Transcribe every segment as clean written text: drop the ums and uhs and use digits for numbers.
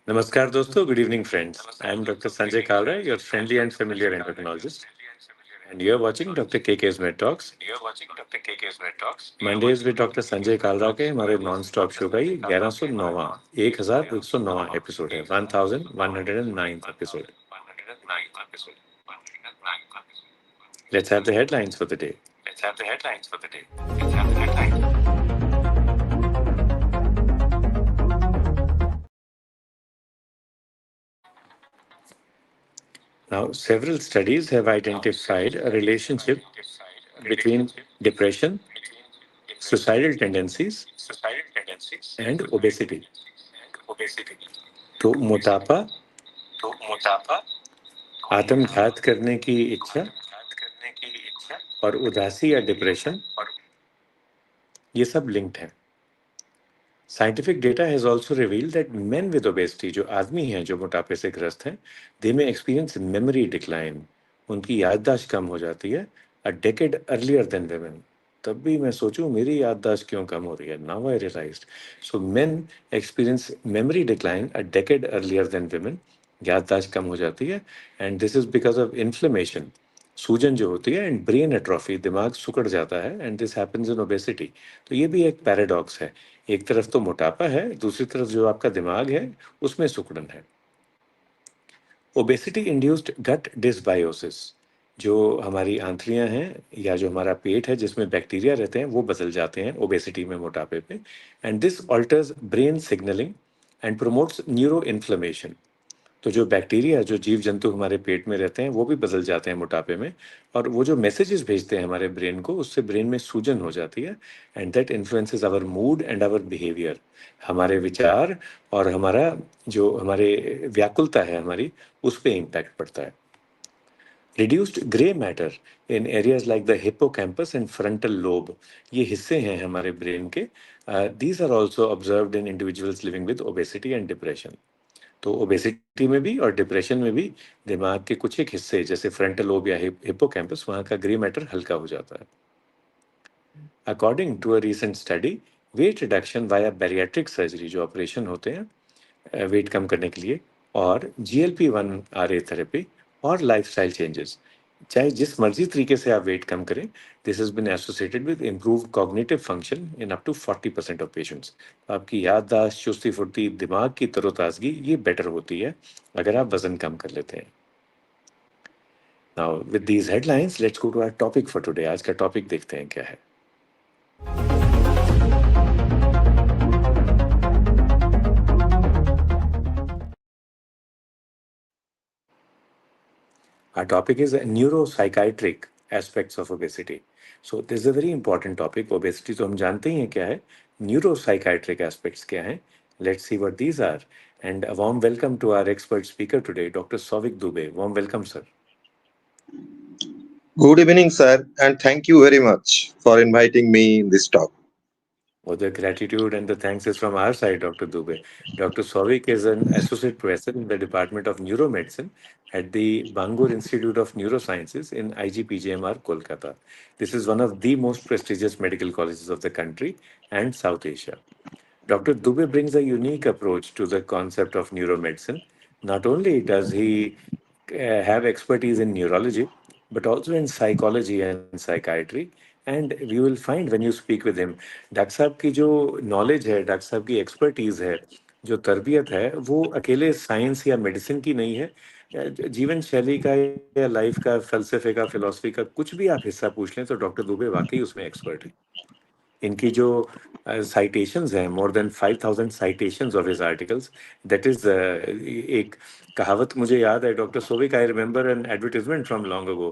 Namaskar dosto, good evening friends. I am Dr. Sanjay Kalra, your friendly and familiar endocrinologist, and you are watching Dr. KK's Med Talks. Mondays with Dr. Sanjay Kalra के हमारे non stop show का ये 1109वां 1109वां episode है 1109th episode. Let's have the headlines for the day. Now, several studies have identified a relationship between depression, suicidal tendencies, and obesity. तो मोटापा, आत्मघात करने की इच्छा और उदासी या डिप्रेशन ये सब लिंक्ड हैं. Scientific data has also revealed that men with obesity, जो आदमी हैं जो मोटापे से ग्रस्त हैं, they may experience memory decline. उनकी याददाश्त कम हो जाती है a decade earlier than women. तब भी मैं सोचूं मेरी याददाश्त क्यों कम हो रही है. Now I realized. So men experience memory decline a decade earlier than women. याददाश्त कम हो जाती है and this is because of inflammation. सूजन जो होती है एंड ब्रेन एट्रोफी, दिमाग सुकड़ जाता है and this happens in obesity. तो ये भी एक पैराडॉक्स है. एक तरफ तो मोटापा है, दूसरी तरफ जो आपका दिमाग है उसमें सिकुड़न है. ओबेसिटी इंड्यूस्ड गट डिसबायोसिस, जो हमारी आंतड़ियां हैं या जो हमारा पेट है जिसमें बैक्टीरिया रहते हैं वो बदल जाते हैं ओबेसिटी में, मोटापे पे. And this alters brain signalling and promotes neuro inflammation. तो जो बैक्टीरिया, जो जीव जंतु हमारे पेट में रहते हैं वो भी बदल जाते हैं मोटापे में, और वो जो मैसेजेस भेजते हैं हमारे ब्रेन को, उससे ब्रेन में सूजन हो जाती है and that influences our mood and our behaviour. हमारे विचार और हमारा जो हमारे व्याकुलता है हमारी, उस पर इम्पैक्ट पड़ता है. Reduced grey matter in areas like the hippocampus and frontal lobe, ये हिस्से हैं हमारे ब्रेन के. These are also observed in individuals living with obesity and depression. तो ओबेसिटी में भी और डिप्रेशन में भी दिमाग के कुछ एक हिस्से जैसे फ्रंटल लोब या हिप्पोकैम्पस, वहाँ का ग्रे मैटर हल्का हो जाता है. According to a recent study, weight reduction via bariatric surgery, जो ऑपरेशन होते हैं वेट कम करने के लिए, और GLP-1 RA थेरेपी और लाइफस्टाइल चेंजेस, चाहे जिस मर्जी तरीके से आप वेट कम करें, this has been associated with improved cognitive function in up to 40% of patients. आपकी याददाश्त, चुस्ती फुर्ती, दिमाग की तरोताजगी ये बेटर होती है अगर आप वजन कम कर लेते हैं. Now with these headlines let's go to our topic for today. आज का टॉपिक देखते हैं क्या है. Our topic is neuropsychiatric aspects of obesity. So this is a very important topic. Obesity तो हम जानते ही हैं क्या है. Neuropsychiatric aspects क्या हैं? Let's see what these are. And a warm welcome to our expert speaker today, Dr. Souvik Dubey. Warm welcome, sir. Good evening, sir, and thank you very much for inviting me in this talk. Well, the gratitude and the thanks is from our side, Dr. Dubey. Dr. Souvik is an associate professor in the Department of Neuromedicine at the Bangalore Institute of Neurosciences in IGPGMR, Kolkata. This is one of the most prestigious medical colleges of the country and South Asia. Dr. Dubey brings a unique approach to the concept of neuromedicine. Not only does he have expertise in neurology, but also in psychology and psychiatry. And we will find when you speak with him, doctor साहब की जो knowledge है, doctor साहब की expertise है, जो तरबियत है, वो अकेले साइंस या मेडिसिन की नहीं है. जीवन शैली का या लाइफ का, फलसफे का, फिलॉसफी का कुछ भी आप हिस्सा पूछ लें तो डॉक्टर दुबे वाकई उसमें एक्सपर्ट है. इनकी जो साइटेशंस हैं, more than 5000 citations of his articles, that is एक कहावत मुझे याद है, doctor Souvik, I remember an advertisement from long ago,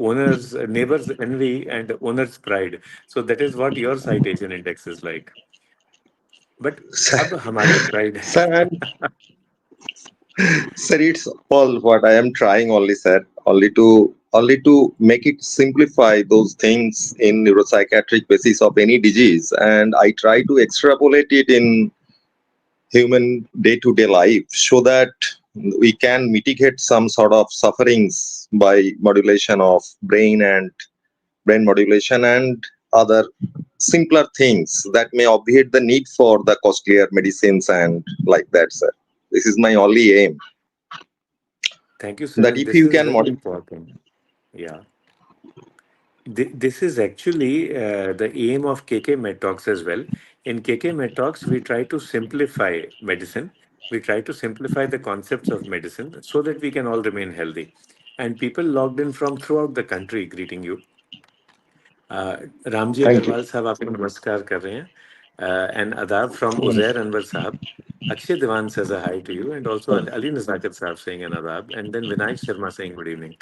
owner's neighbour's envy and owner's pride. So that is what your citation index is like. But अब हमारी pride Sir, sir, it's all what I am trying only, sir, only to make it simplify those things in neuropsychiatric basis of any disease, and I try to extrapolate it in human day-to-day life so that we can mitigate some sort of sufferings by modulation of brain modulation and other simpler things that may obviate the need for the costlier medicines and like that, sir. This is my only aim. Thank you, That sir. if This you is can very modify. important. Yeah. This is actually the aim of KK Med Talks as well. In KK Med Talks, we try to simplify medicine. We try to simplify the concepts of medicine so that we can all remain healthy. And people logged in from throughout the country greeting you. Ramji Thank you. Agarwal साहब आपको नमस्कार कर रहे हैं and adab from Uzair Anwar Sahab. Akshay Devan says a hi to you, and also Ali Nazakat Sahab saying an adab, and then Vinayak Sharma saying good evening.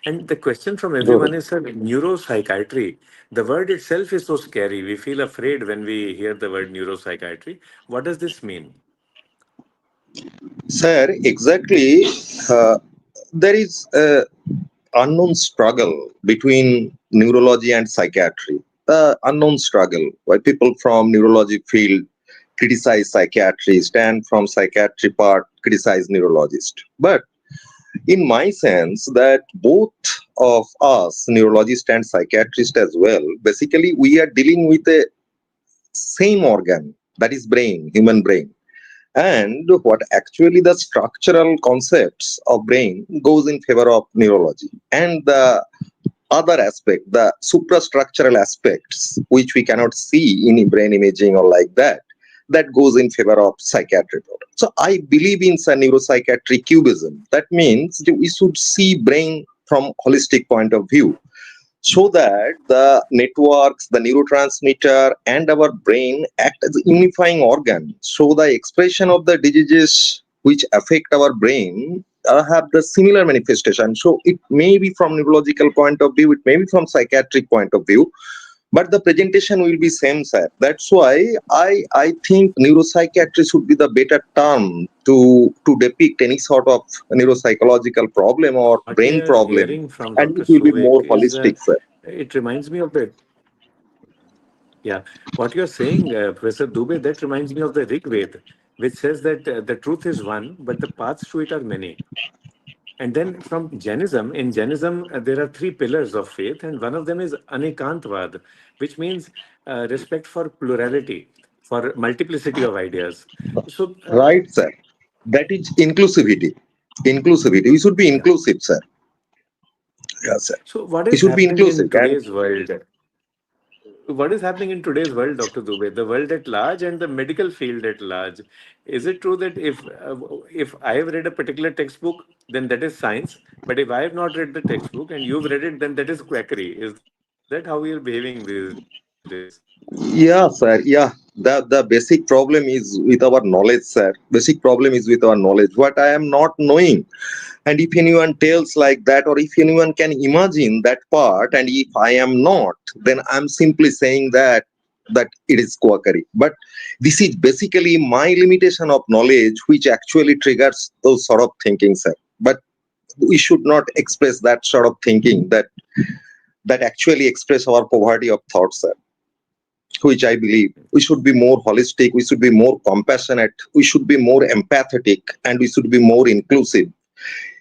And the question from Good. everyone is, sir, neuropsychiatry. The word itself is so scary. We feel afraid when we hear the word neuropsychiatry. What does this mean? Sir, exactly. Uh, there is a unknown struggle between neurology and psychiatry. The unknown struggle why people from neurology field criticize psychiatrists and from psychiatry part criticize neurologist. But in my sense, that both of us, neurologist and psychiatrist as well, basically we are dealing with a same organ, that is brain, human brain. And what actually the structural concepts of brain goes in favor of neurology, and the other aspect, the suprastructural aspects which we cannot see in brain imaging or like that, that goes in favor of psychiatry. So I believe in some neuropsychiatry cubism. That means that we should see brain from holistic point of view, so that the networks, the neurotransmitter, and our brain act as a unifying organ. So the expression of the diseases which affect our brain have the similar manifestation. So it may be from neurological point of view, it may be from psychiatric point of view, but the presentation will be same, sir. That's why I think neuropsychiatry should be the better term to depict any sort of neuropsychological problem or What we brain are problem, hearing from and Dr. it will be more Suvik is, holistic, sir. it reminds me of the Yeah, what you're saying, Professor Dubey, that reminds me of the Rig Veda, which says that the truth is one, but the paths to it are many. And then from Jainism, in Jainism, there are three pillars of faith, and one of them is Anekantvad, which means respect for plurality, for multiplicity of ideas. So, Right, sir. That is inclusivity. Inclusivity. We should be yeah. inclusive, sir. Yes, sir. So, what We is should be happening in inclusive. And today's world? What is happening in today's world, Dr. Dubey, the world at large and the medical field at large? Is it true that if I have read a particular textbook, then that is science, but if I have not read the textbook and you've read it, then that is quackery? Is that how we are behaving these days? yeah, sir. Yeah. The basic problem is with our knowledge, sir. Basic problem is with our knowledge. What I am not knowing. And if anyone tells like that, or if anyone can imagine that part, and if I am not, then I'm simply saying that it is quackery. But this is basically my limitation of knowledge, which actually triggers those sort of thinking, sir. But we should not express that sort of thinking that actually express our poverty of thought, sir. Which I believe we should be more holistic, we should be more compassionate, we should be more empathetic, and we should be more inclusive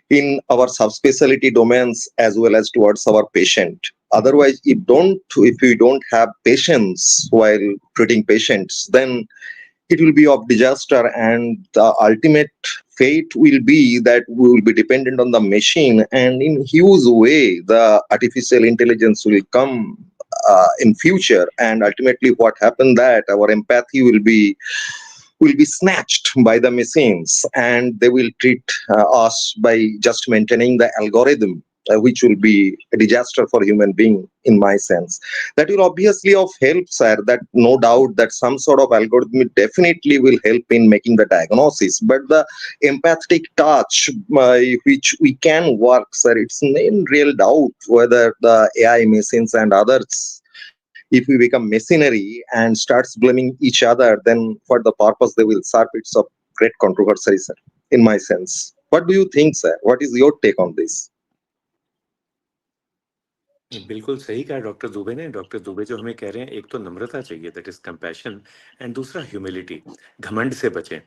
in our subspecialty domains as well as towards our patient. Otherwise, if we don't have patience while treating patients, then it will be of disaster, and the ultimate fate will be that we will be dependent on the machine, and in huge way the artificial intelligence will come in future, and ultimately what happened that our empathy will be snatched by the machines, and they will treat us by just maintaining the algorithm, which will be a disaster for human being in my sense. That will obviously of help, sir, that no doubt that some sort of algorithm definitely will help in making the diagnosis, but the empathetic touch which we can work, sir, it's in real doubt whether the AI machines and others, if we become machinery and starts blaming each other, then for the purpose they will serve, it's of great controversy, sir, in my sense. What do you think, sir? What is your take on this? बिल्कुल सही कहा doctor Dubey ने। Doctor Dubey जो हमें कह रहे हैं, एक तो नम्रता चाहिए, दैट इज कंपैशन, एंड दूसरा ह्यूमिलिटी, घमंड से बचें।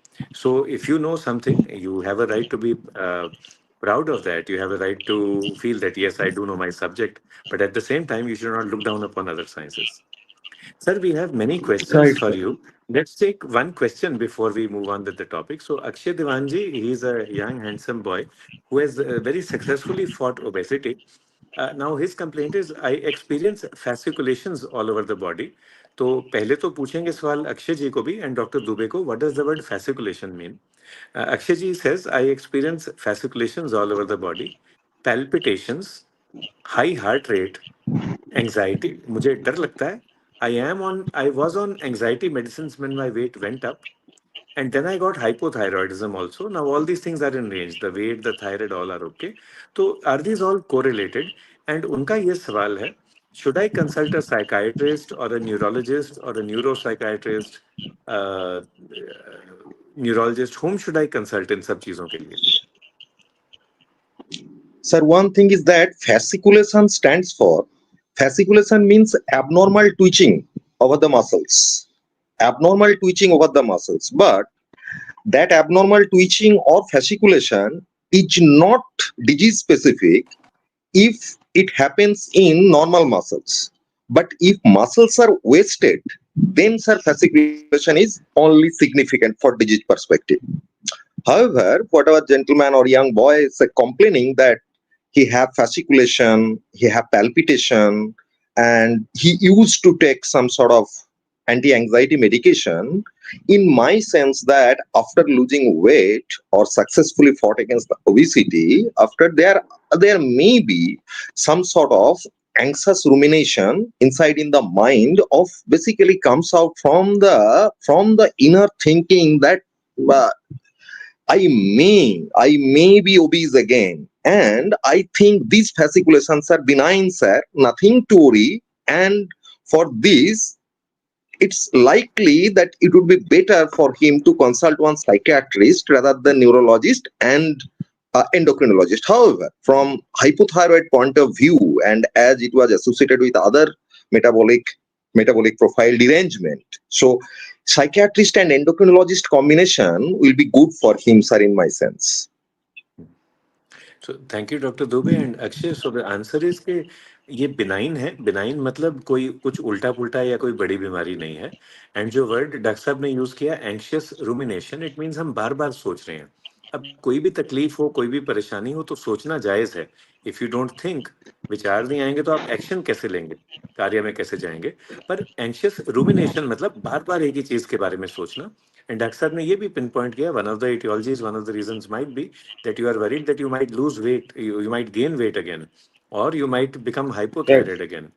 So if you know something, you have a right to be proud of that. You have a right to feel that yes, I do know my subject, but at the same time you should not look down upon other sciences. Sir, we have many questions Right, for sir. you. Let's take one question before we move on with the topic. So, Akshay Divanji, he's a young, handsome boy who has very successfully fought obesity. Now, his complaint is, I experience fasciculations all over the body. तो पहले तो पूछेंगे सवाल अक्षय जी को भी and doctor Dubey को what does the word fasciculation mean. Akshay ji says, I experience fasciculations all over the body, palpitations, high heart rate, anxiety मुझे डर लगता है. I was on anxiety medicine when my weight went up and then I got hypothyroidism also. Now all these things are in range, the weight, the thyroid, all are okay. So are these all correlated? And उनका ये सवाल है, should I consult a psychiatrist or a neurologist or a neuropsychiatrist, uh, neurologist, whom should I consult in सब चीजों के लिए? Sir, one thing is that fasciculation means abnormal twitching over the muscles. Abnormal twitching over the muscles. But that abnormal twitching or fasciculation is not disease specific if it happens in normal muscles. But if muscles are wasted, then sir, fasciculation is only significant for disease perspective. However, whatever gentleman or young boy is complaining that he have fasciculation, he have palpitation, and he used to take some sort of anti-anxiety medication. In my sense, that after losing weight or successfully fought against the obesity, after there may be some sort of anxious rumination inside in the mind of basically comes out from the inner thinking that uh, I may be obese again. And I think these fasciculations are benign, sir, nothing to worry. And for this, it's likely that it would be better for him to consult one psychiatrist rather than neurologist and endocrinologist. However, from hypothyroid point of view, and as it was associated with other metabolic metabolic profile derangement, so psychiatrist and endocrinologist combination will be good for him, sir, in my sense. So thank you doctor Dubey and Akshay. So the answer is कि ये benign है. Benign मतलब कोई कुछ उल्टा पुल्टा या कोई बड़ी बीमारी नहीं है. एंड जो वर्ड डॉक्टर साहब ने यूज किया एंग्शियस रूमिनेशन, इट मीन्स हम बार बार सोच रहे हैं. अब कोई भी तकलीफ हो, कोई भी परेशानी हो तो सोचना जायज है. इफ यू डोंट थिंक, विचार नहीं आएंगे तो आप एक्शन कैसे लेंगे, कार्य में कैसे जाएंगे. पर एंग्शियस रूमिनेशन मतलब बार बार एक ही चीज के बारे में सोचना. एंड डॉक्टर साहब ने ये भी पिन पॉइंट किया, one of the etiologies, one of the reasons might be that you are worried that you might lose weight, you might gain weight again, or you might become Right. hypothyroid again.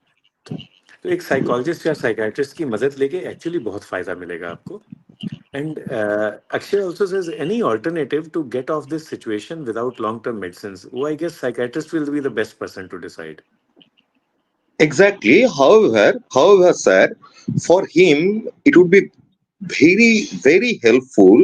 तो एक psychologist या psychiatrist की मदद लेके actually बहुत फायदा मिलेगा आपको. And Akshay also says any alternative to get off this situation without long term medicine. वो I guess psychiatrist will be the best person to decide. Exactly. However, sir, for him it would be very helpful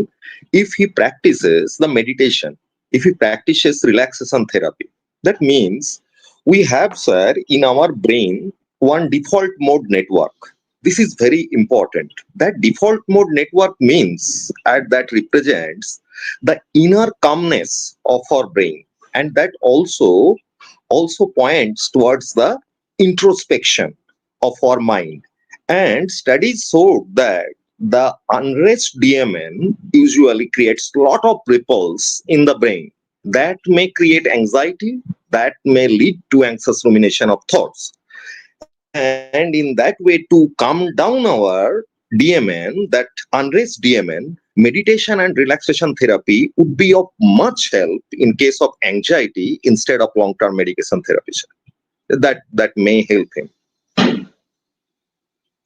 if he practices the meditation, if he practices relaxation therapy. That means we have, sir, in our brain one default mode network. This is very important. That default mode network means that represents the inner calmness of our brain, and that also points towards the introspection of our mind. And studies showed that the unrest DMN usually creates a lot of ripples in the brain that may create anxiety, that may lead to anxious rumination of thoughts. And in that way, to calm down our DMN, that unrest DMN, meditation and relaxation therapy would be of much help in case of anxiety instead of long-term medication therapy. That may help him.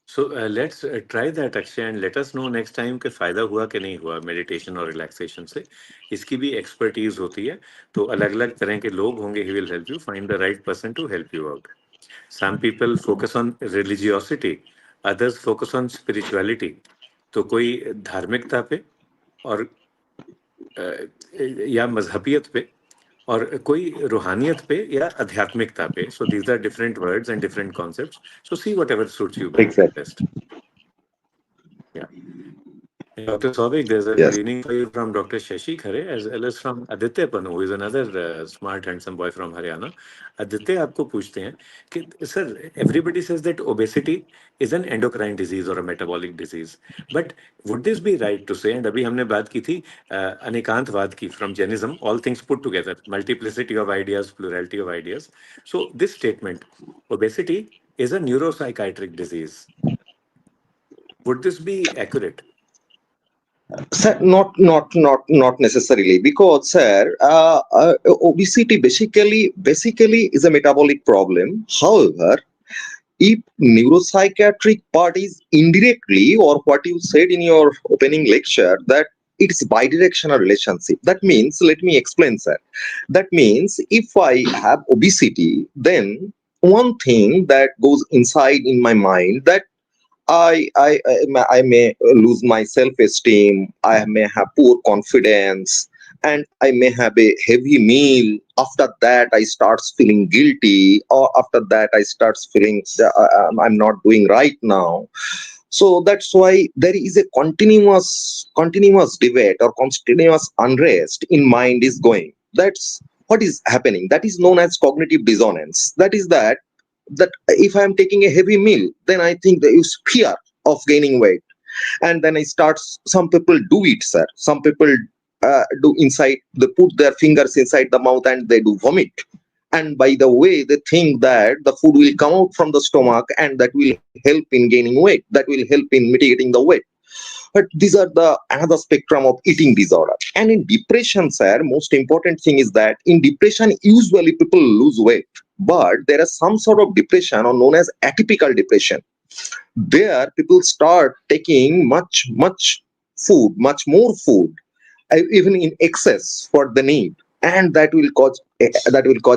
So let's try that Akshay and let us know next time कि फायदा हुआ कि नहीं हुआ meditation और relaxation से. इसकी भी एक्सपर्टीज होती है, तो अलग अलग तरह के लोग होंगे. He will help you find the right person to help you out. Some people focus on religiosity, others focus on spirituality. तो कोई धार्मिकता पे और या मजहबियत पे, और कोई रूहानियत पे या आध्यात्मिकता पे. So these are different words and different concepts. So see whatever suits you Exactly. Best. या Dr. Souvik, there's a Yes. greeting for you from Dr. Shashi Khare as well as from Aditya Panu, who is another smart, handsome boy from Haryana. Aditya आपको पूछते हैं कि sir, everybody says that obesity is an endocrine disease or a metabolic disease. But would this be right to say, and अभी हमने बात की थी अनेकांतवाद की from Jainism, all things put together, multiplicity of ideas, plurality of ideas. So this statement, obesity is a neuropsychiatric disease. Would this be accurate? Sir, not necessarily, because sir, obesity basically is a metabolic problem. However, if neuropsychiatric part is indirectly, or what you said in your opening lecture, that it's bidirectional relationship. That means, let me explain, sir. That means if I have obesity, then one thing that goes inside in my mind, that I may lose my self-esteem. I may have poor confidence, and I may have a heavy meal. After that, I start feeling guilty, or after that, I start feeling I'm not doing right now. So that's why there is a continuous debate or continuous unrest in mind is going. That's what is happening. That is known as cognitive dissonance. That if I am taking a heavy meal, then I think there is fear of gaining weight, and then I start. Some people do it, sir. Some people do inside. They put their fingers inside the mouth and they do vomit. And by the way, they think that the food will come out from the stomach and that will help in gaining weight. That will help in mitigating the weight. But these are the another spectrum of eating disorder. And in depression, sir, most important thing is that in depression, usually people lose weight, but there is some sort of depression or known as atypical depression. There, people start taking much food, much more food, even in excess for the need, and that will cause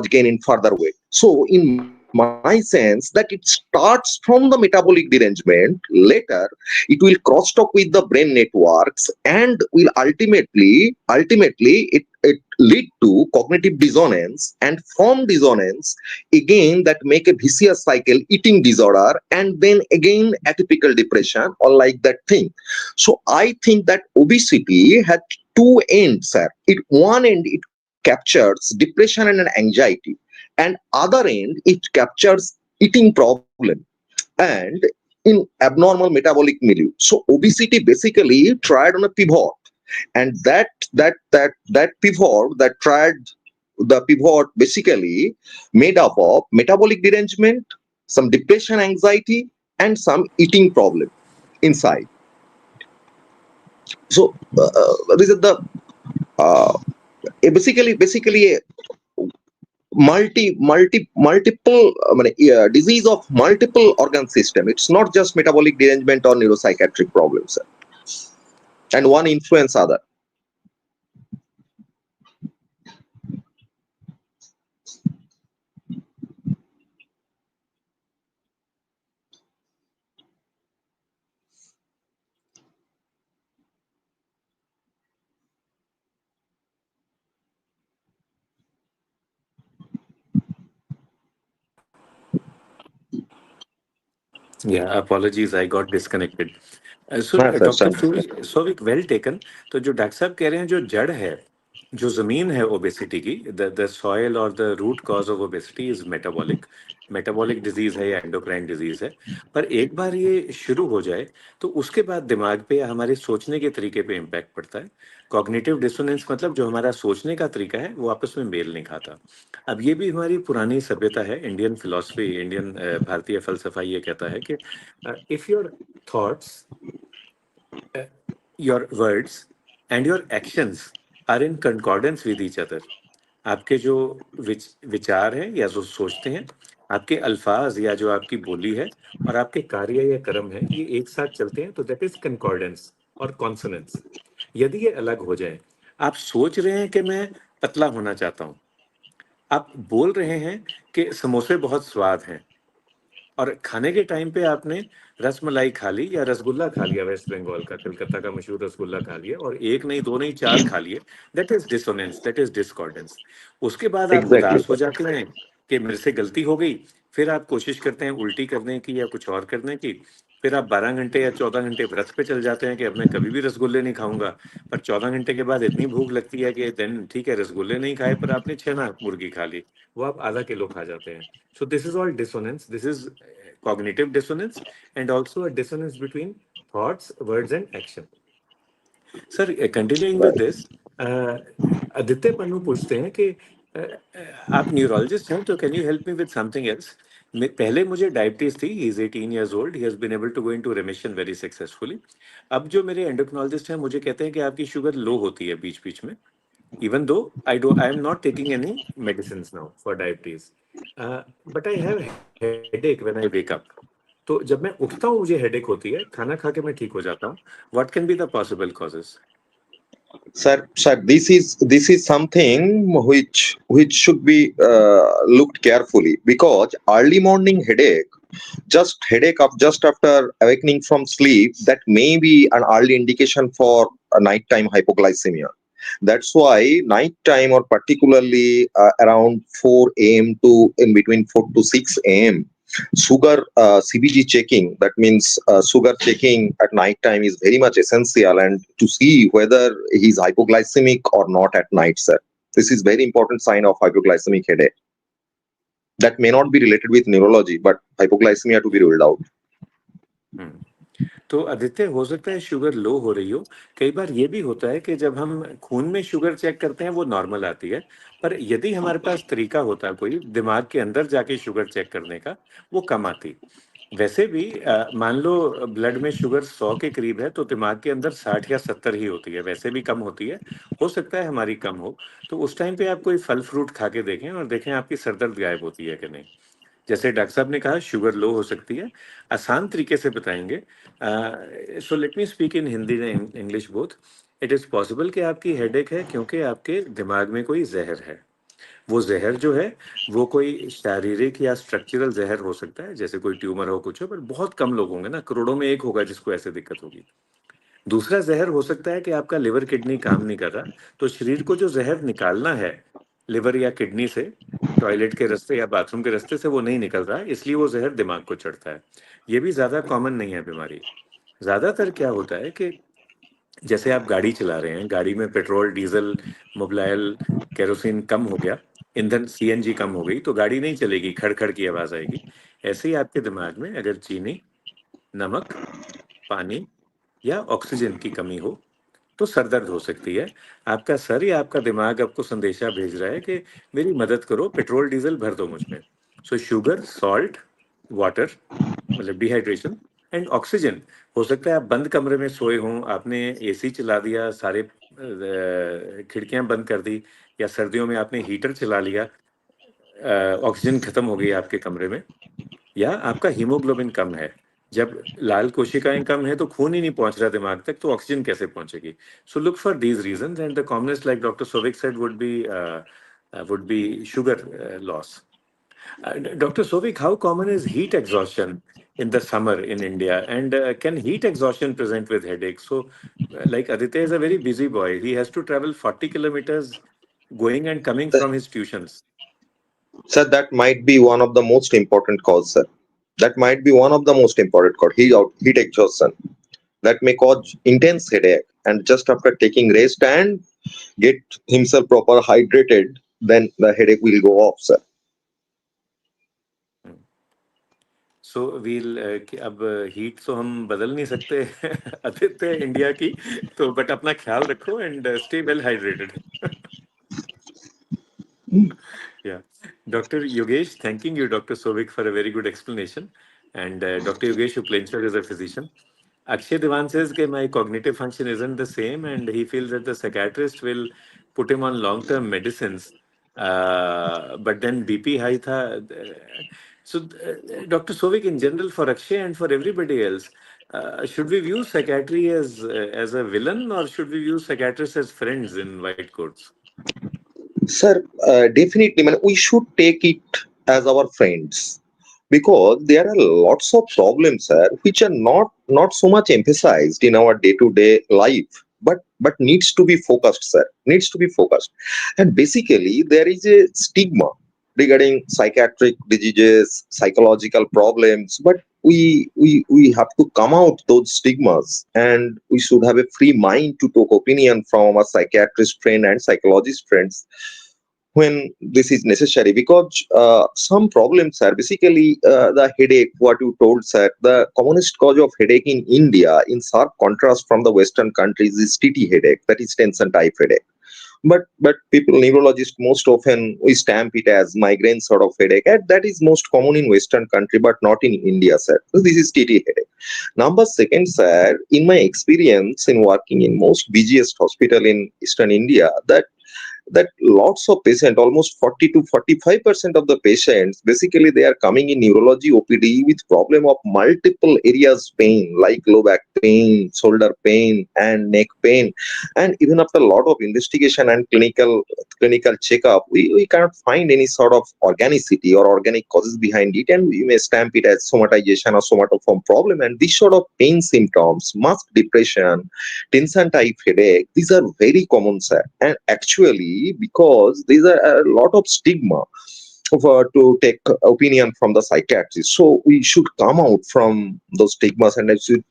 gain in further weight. So in my sense, that it starts from the metabolic derangement. Later it will cross talk with the brain networks and will ultimately it lead to cognitive dissonance, and from dissonance again that make a vicious cycle, eating disorder, and then again atypical depression, or like that thing. So I think that obesity has two ends, sir. It one end it captures depression and anxiety, and other end it captures eating problem and in abnormal metabolic milieu. So obesity basically tried on a pivot, and that pivot that tried the pivot basically made up of metabolic derangement, some depression, anxiety, and some eating problem inside. So this is the uh, basically a multiple disease of multiple organ system. It's not just metabolic derangement or neuropsychiatric problems, and one influence other. Yeah, apologies, I got disconnected. So हाँ sir doctor sir Sovik well taken. तो जो doctor साहब कह रहे हैं, जो जड़ है, जो जमीन है ओबेसिटी की, द सॉइल और the root cause of obesity is metabolic. Metabolic disease है या एंडोक्राइन डिजीज है। पर एक बार ये शुरू हो जाए तो उसके बाद दिमाग पे या हमारे सोचने के तरीके पे इम्पैक्ट पड़ता है। कॉग्निटिव डिसोनेंस मतलब जो हमारा सोचने का तरीका है वो आपस में मेल नहीं खाता। अब ये भी हमारी पुरानी सभ्यता है, इंडियन फिलॉसफी, इंडियन भारतीय फलसफा ये कहता है कि if your thoughts, your words and your actions are in concordance with each other, आपके जो विचार हैं या जो सोचते हैं, आपके अल्फाज या जो आपकी बोली है और आपके कार्य या कर्म है, ये एक साथ चलते हैं तो दैट इज कंकॉर्डेंस और कॉन्सोनेंस। यदि ये अलग हो जाए, आप सोच रहे हैं कि मैं पतला होना चाहता हूँ, आप बोल रहे हैं कि समोसे बहुत स्वाद हैं, और खाने के टाइम पे आपने रसमलाई खा ली या रसगुल्ला खा लिया, वेस्ट बंगाल का, कलकत्ता का मशहूर रसगुल्ला खा लिया, और एक नहीं दो नहीं चार खा लिए, that is dissonance, that is discordance. उसके बाद आप एग्जैक्टली उदास हो जाते हैं कि मेरे से गलती हो गई, फिर आप कोशिश करते हैं उल्टी करने की या कुछ और करने की, फिर आप 12 घंटे या 14 घंटे व्रत पे चल जाते हैं कि अब मैं कभी भी रसगुल्ले नहीं खाऊंगा। पर 14 घंटे के बाद इतनी भूख लगती है कि देन ठीक है, रसगुल्ले नहीं खाए पर आपने छेना मुर्गी खा ली, वो आप आधा किलो खा जाते हैं। So this is all dissonance, this is cognitive dissonance and also a dissonance between thoughts, words and action. Sir, continuing with this, Aditya Pannu पूछते हैं कि आप न्यूरोलॉजिस्ट हैं तो can you help me with something else. पहले मुझे डायबिटीज थी, he is 18 years old, he has been able to go into remission very successfully. अब जो मेरे एंडोक्रिनोलॉजिस्ट हैं मुझे कहते हैं कि आपकी शुगर लो होती है बीच बीच में, even though I am not taking any medicine now for diabetes, but I have headache when I wake up. तो जब मैं उठता हूँ मुझे हेडेक होती है, खाना खा के मैं ठीक हो जाता हूँ। What can be the possible causes? Sir, this is something which should be looked carefully, because early morning headache, just headache of just after awakening from sleep, that may be an early indication for a nighttime hypoglycemia. That's why nighttime, or particularly around 4 a.m. to in between 4 to 6 a.m., sugar CBG checking, that means sugar checking at night time, is very much essential, and to see whether he's hypoglycemic or not at night, sir. This is very important sign of hypoglycemic headache. That may not be related with neurology, but hypoglycemia to be ruled out. हम्म। तो आदित्य, हो सकता है sugar लो हो रही हो। कई बार ये भी होता है कि जब हम खून में शुगर चेक करते हैं वो नॉर्मल आती है, पर यदि हमारे पास तरीका होता कोई दिमाग के अंदर जाके शुगर चेक करने का, वो कम आती। वैसे भी मान लो ब्लड में शुगर 100 के करीब है तो दिमाग के अंदर 60 या 70 ही होती है, वैसे भी कम होती है। हो सकता है हमारी कम हो, तो उस टाइम पे आप कोई फल फ्रूट खा के देखें और देखें आपकी सरदर्द गायब होती है कि नहीं। जैसे डॉक्टर साहब ने कहा शुगर लो हो सकती है, आसान तरीके से बताएंगे। So let me speak in Hindi and English both. It is possible कि आपकी हेडेक है क्योंकि आपके दिमाग में कोई जहर है। वो जहर जो है वो कोई शारीरिक या स्ट्रक्चरल जहर हो सकता है, जैसे कोई ट्यूमर हो, कुछ हो, पर बहुत कम लोग होंगे ना, करोड़ों में एक होगा जिसको ऐसे दिक्कत होगी। दूसरा जहर हो सकता है कि आपका लिवर किडनी काम नहीं कर रहा, तो शरीर को जो जहर निकालना है लिवर या किडनी से, टॉयलेट के रास्ते या बाथरूम के रास्ते से वो नहीं निकल रहा है, इसलिए वो जहर दिमाग को चढ़ता है। ये भी ज्यादा कॉमन नहीं है बीमारी। ज्यादातर क्या होता है कि जैसे आप गाड़ी चला रहे हैं, गाड़ी में पेट्रोल, डीजल, मोबिलाइल, केरोसिन कम हो गया, ईंधन सीएनजी कम हो गई, तो गाड़ी नहीं चलेगी, खड़खड़ की आवाज आएगी। ऐसे ही आपके दिमाग में अगर चीनी, नमक, पानी या ऑक्सीजन की कमी हो तो सरदर्द हो सकती है। आपका सर या आपका दिमाग आपको संदेशा भेज रहा है कि मेरी मदद करो, पेट्रोल डीजल भर दो मुझ में। सो शुगर, सॉल्ट, वाटर, मतलब डिहाइड्रेशन, एंड ऑक्सीजन। हो सकता है आप बंद कमरे में सोए हों, आपने एसी चला दिया, सारे खिड़कियां बंद कर दी, या सर्दियों में आपने हीटर चला लिया, ऑक्सीजन खत्म हो गई आपके कमरे में। या आपका हीमोग्लोबिन कम है, जब लाल कोशिकाएं कम है तो खून ही नहीं पहुंच रहा दिमाग तक, तो ऑक्सीजन कैसे पहुंचेगी? So look for these reasons and the commonest, like doctor Sovik said, would be sugar loss. Dr. Sovik, how common is heat exhaustion in the summer in India, and can heat exhaustion present with headache? So, like Aditya is a very busy boy, he has to travel 40 kilometers going and coming Sir, from his tuitions. sir, that might be one of the most important cause, sir. That might be one of the most important cause. Heat exhaustion. That may cause intense headache, and just after taking rest and get himself proper hydrated, then the headache will go off, sir. So we'll अब हीट तो हम बदल नहीं सकते Aditya India की, तो but अपना ख्याल रखो and stay well hydrated. Yeah. Dr. Yogesh, thanking you, Dr. Sovik, for a very good explanation. And Dr. Yogesh Uplenchar is a physician. Akshay Devan says that my cognitive function isn't the same, and he feels that the psychiatrist will put him on long-term medicines. But then BP high tha. So, Dr. Sovik, in general, for Akshay and for everybody else, should we view psychiatry as a villain, or should we view psychiatrists as friends in white coats? Sir, definitely, man, we should take it as our friends, because there are lots of problems, sir, which are not so much emphasized in our day-to-day life, but needs to be focused, sir. Needs to be focused, and basically there is a stigma regarding psychiatric diseases, psychological problems, but we have to come out those stigmas, and we should have a free mind to take opinion from our psychiatrist friend and psychologist friends when this is necessary, because some problems are basically the headache, what you told, sir. The commonest cause of headache in India, in sharp contrast from the Western countries, is TT headache, that is tension type headache. But people, neurologists, most often we stamp it as migraine sort of headache, and that is most common in Western country, but not in India, sir. So this is TT headache. Number second, sir, in my experience in working in most busiest hospital in Eastern India, that lots of patients, almost 40 to 45% of the patients, basically they are coming in neurology OPD with problem of multiple areas pain, like low back pain, shoulder pain, and neck pain. And even after a lot of investigation and clinical checkup, we cannot find any sort of organicity or organic causes behind it, and we may stamp it as somatization or somatoform problem. And this sort of pain symptoms, mask depression, tension type headache, these are very common, sir. And actually, because these are a lot of stigma to take opinion from the psychiatrist, so we should come out from those stigmas, and I should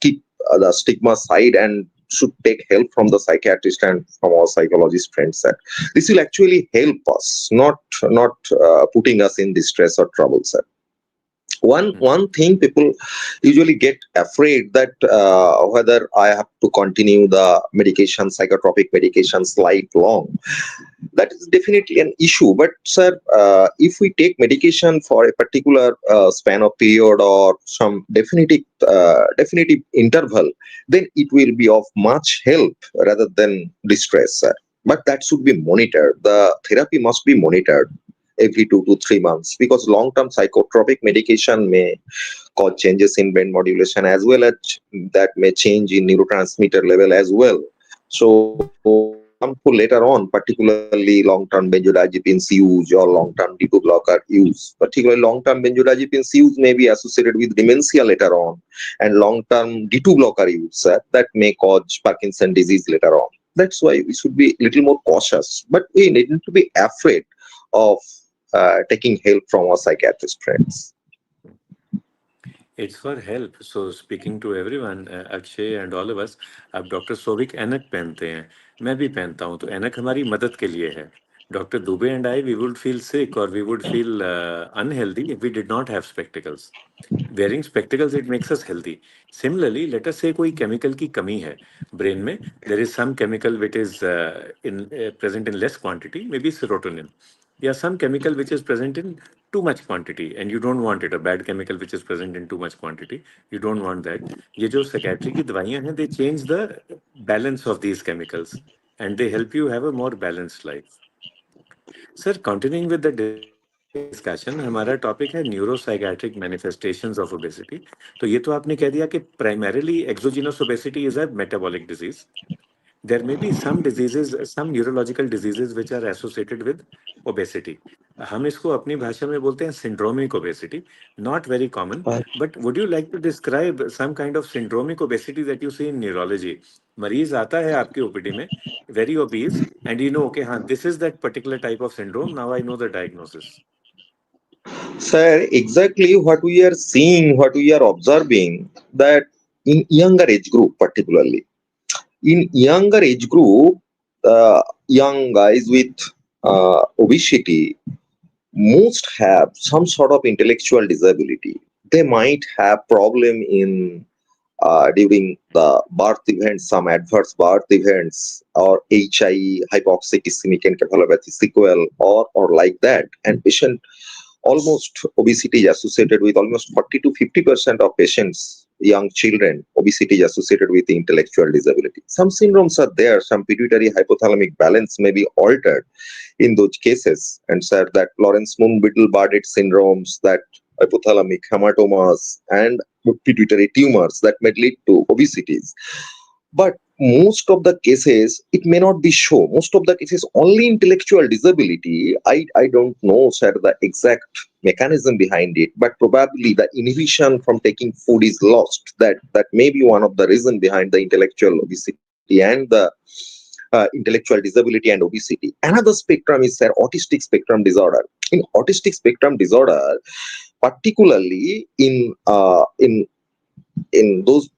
keep the stigma side, and should take help from the psychiatrist and from our psychologist friends, sir. This will actually help us, not putting us in distress or trouble, sir. One thing people usually get afraid, that whether I have to continue the medication, psychotropic medications lifelong. That is definitely an issue. But sir, if we take medication for a particular span of period or some definitive interval, then it will be of much help rather than distress, sir. But that should be monitored. The therapy must be monitored every 2 to 3 months, because long-term psychotropic medication may cause changes in brain modulation, as well as that may change in neurotransmitter level as well. So harmful later on, particularly long-term benzodiazepines use or long-term D2 blocker use. Particularly long-term benzodiazepines use may be associated with dementia later on, and long-term D2 blocker use that may cause Parkinson disease later on. That's why we should be a little more cautious, but we needn't to be afraid of taking help from our psychiatrist friends. It's for help. So speaking to everyone, Akshay and all of us, अब doctor Sovik एनक पहनते हैं, मैं भी पहनता हूँ, तो एनक हमारी मदद के लिए है. Dr. Dubey and I, we would feel sick or we would feel unhealthy if we did not have spectacles. Wearing spectacles, it makes us healthy. Similarly, let us say कोई chemical की कमी है brain में, there is some chemical which is present in less quantity, maybe serotonin. Yeah, some chemical which is present in too much quantity and you don't want it, a bad chemical which is present in too much quantity, you don't want that. ये जो psychiatry की दवाइयाँ हैं, they change the balance of these chemicals and they help you have a more balanced life. Sir, continuing with the discussion, हमारा topic है neuropsychiatric manifestations of obesity. तो ये तो आपने कह दिया कि primarily exogenous obesity is a metabolic disease. There may be some diseases, some neurological diseases which are associated with obesity. हम इसको अपनी भाषा में बोलते हैं syndromic obesity. Not very common, but would you like to describe some kind of syndromic obesity that you see in neurology? मरीज आता है आपके ओपीडी में very obese and you know, okay, हाँ, this is that particular type of syndrome. Now I know the diagnosis. Sir, exactly what we are seeing, what we are observing, that in younger age group particularly, in younger age group, young guys with obesity most have some sort of intellectual disability. They might have problem in during the birth events, some adverse birth events, or HI, hypoxic ischemic encephalopathy sequel, or like that. And patient, almost obesity is associated with almost 40 to 50% of patients, young children, obesity is associated with intellectual disability. Some syndromes are there, some pituitary hypothalamic balance may be altered in those cases, and said that Lawrence Moon Biddle Bardet syndromes, that hypothalamic hematomas and pituitary tumors that may lead to obesities. But most of the cases, it may not be shown. Most of the cases, only intellectual disability. I don't know, sir, the exact mechanism behind it, but probably the inhibition from taking food is lost. That may be one of the reason behind the intellectual obesity and the intellectual disability and obesity. Another spectrum is, sir, autistic spectrum disorder. In autistic spectrum disorder, particularly in those